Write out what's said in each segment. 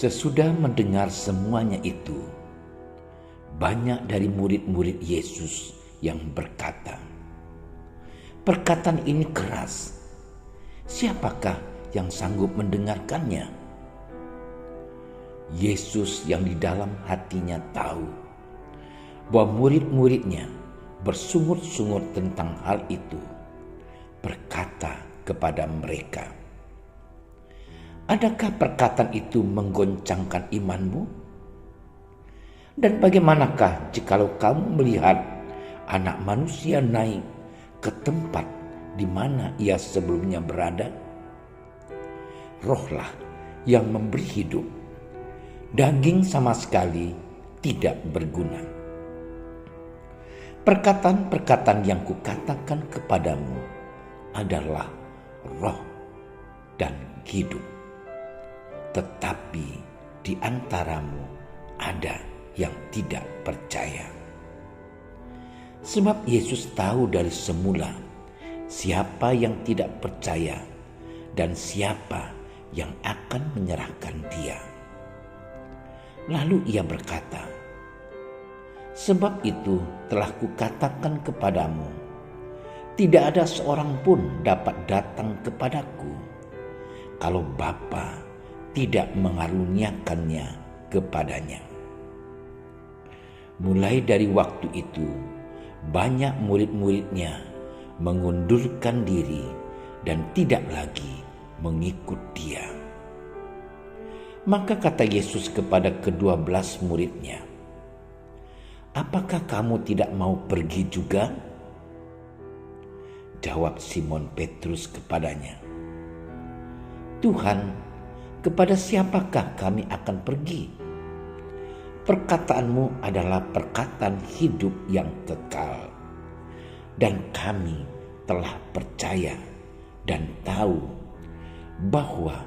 Sesudah mendengar semuanya itu, banyak dari murid-murid Yesus yang berkata, "Perkataan ini keras. Siapakah yang sanggup mendengarkannya?" Yesus yang di dalam hatinya tahu bahwa murid-muridnya bersungut-sungut tentang hal itu, berkata kepada mereka, "Adakah perkataan itu menggoncangkan imanmu? Dan bagaimanakah jikalau kamu melihat Anak Manusia naik ke tempat di mana ia sebelumnya berada? Rohlah yang memberi hidup, daging sama sekali tidak berguna. Perkataan-perkataan yang kukatakan kepadamu adalah roh dan hidup. Tetapi di antaramu ada yang tidak percaya." Sebab Yesus tahu dari semula siapa yang tidak percaya dan siapa yang akan menyerahkan dia. Lalu ia berkata, "Sebab itu telah kukatakan kepadamu, tidak ada seorang pun dapat datang kepadaku kalau Bapa tidak mengaruniakannya kepadanya." Mulai dari waktu itu, banyak murid-muridnya mengundurkan diri dan tidak lagi mengikut dia. Maka kata Yesus kepada ke-12 muridnya, "Apakah kamu tidak mau pergi juga?" Jawab Simon Petrus kepadanya, "Tuhan, kepada siapakah kami akan pergi? Perkataanmu adalah perkataan hidup yang kekal, dan kami telah percaya dan tahu bahwa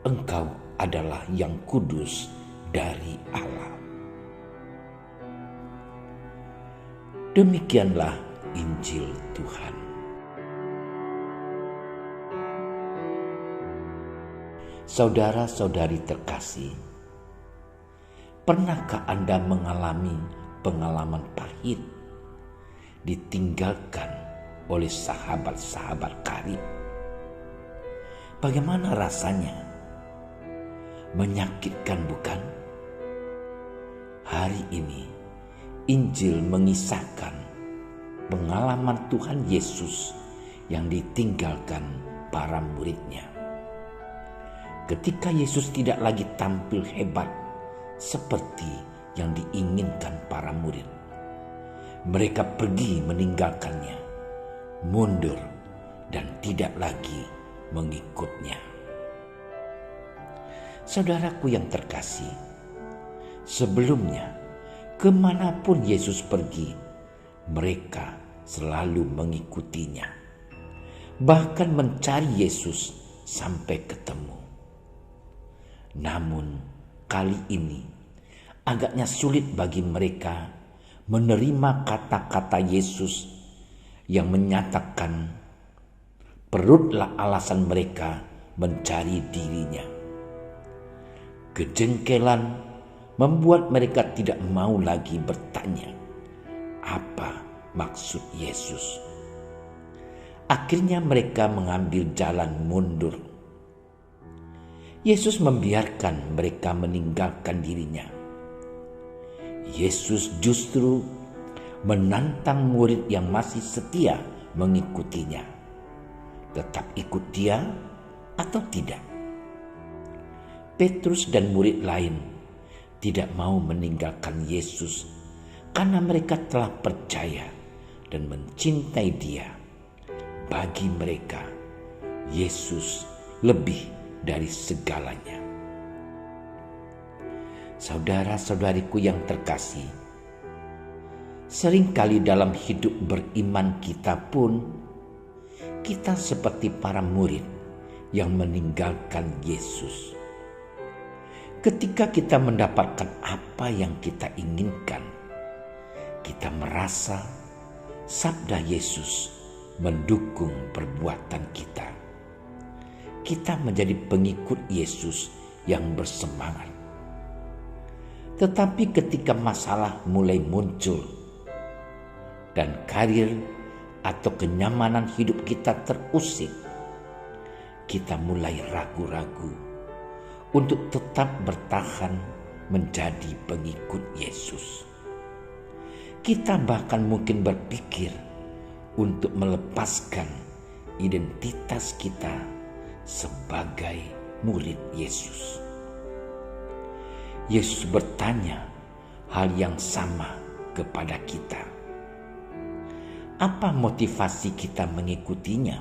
Engkau adalah yang kudus dari Allah." Demikianlah Injil Tuhan. Saudara-saudari terkasih, pernahkah Anda mengalami pengalaman pahit ditinggalkan oleh sahabat-sahabat karib? Bagaimana rasanya? Menyakitkan, bukan? Hari ini Injil mengisahkan pengalaman Tuhan Yesus yang ditinggalkan para muridnya. Ketika Yesus tidak lagi tampil hebat seperti yang diinginkan para murid, mereka pergi meninggalkannya, mundur, dan tidak lagi mengikutnya. Saudaraku yang terkasih, sebelumnya kemanapun Yesus pergi, mereka selalu mengikutinya, bahkan mencari Yesus sampai ketemu. Namun kali ini agaknya sulit bagi mereka menerima kata-kata Yesus yang menyatakan perutlah alasan mereka mencari dirinya. Kejengkelan membuat mereka tidak mau lagi bertanya apa maksud Yesus. Akhirnya mereka mengambil jalan mundur. Yesus membiarkan mereka meninggalkan dirinya. Yesus justru menantang murid yang masih setia mengikutinya. Tetap ikut dia atau tidak? Petrus dan murid lain tidak mau meninggalkan Yesus karena mereka telah percaya dan mencintai dia. Bagi mereka, Yesus lebih dari segalanya. Saudara-saudariku yang terkasih, seringkali dalam hidup beriman kita pun, kita seperti para murid yang meninggalkan Yesus. Ketika kita mendapatkan apa yang kita inginkan, kita merasa sabda Yesus mendukung perbuatan kita. Kita menjadi pengikut Yesus yang bersemangat. Tetapi ketika masalah mulai muncul dan karir atau kenyamanan hidup kita terusik, kita mulai ragu-ragu untuk tetap bertahan menjadi pengikut Yesus. Kita bahkan mungkin berpikir untuk melepaskan identitas kita sebagai murid Yesus. Yesus bertanya hal yang sama kepada kita. Apa motivasi kita mengikutinya?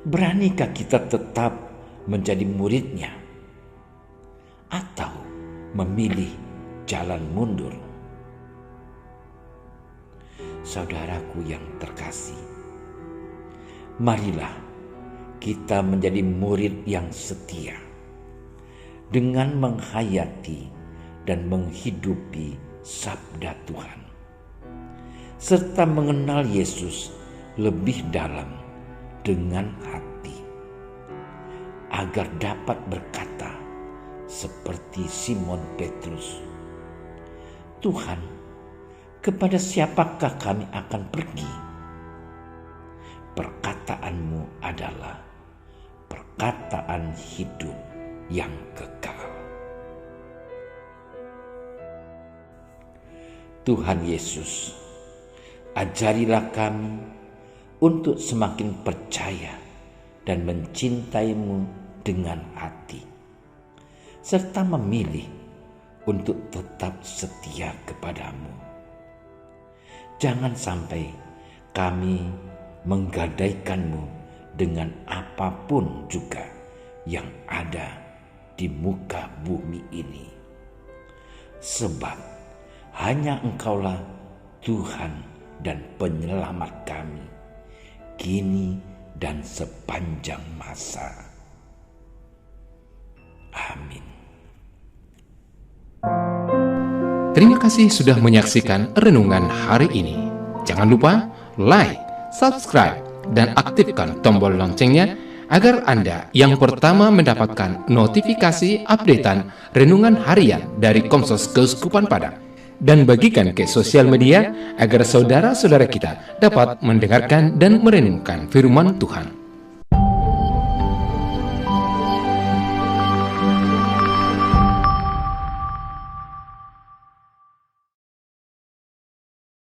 Beranikah kita tetap menjadi muridnya? Atau memilih jalan mundur? Saudaraku yang terkasih, marilah kita menjadi murid yang setia dengan menghayati dan menghidupi sabda Tuhan, serta mengenal Yesus lebih dalam dengan hati, agar dapat berkata seperti Simon Petrus, "Tuhan, kepada siapakah kami akan pergi? Perkataanmu adalah perkataan hidup yang kekal." Tuhan Yesus, ajarilah kami untuk semakin percaya dan mencintai-Mu dengan hati, serta memilih untuk tetap setia kepadamu. Jangan sampai kami menggadaikan-Mu dengan apapun juga yang ada di muka bumi ini, sebab hanya Engkaulah Tuhan dan penyelamat kami, kini dan sepanjang masa. Amin. Terima kasih sudah menyaksikan renungan hari ini. Jangan lupa like, subscribe, dan aktifkan tombol loncengnya agar Anda yang pertama mendapatkan notifikasi updatean renungan harian dari Komsos Keuskupan Padang. Dan bagikan ke sosial media agar saudara-saudara kita dapat mendengarkan dan merenungkan firman Tuhan.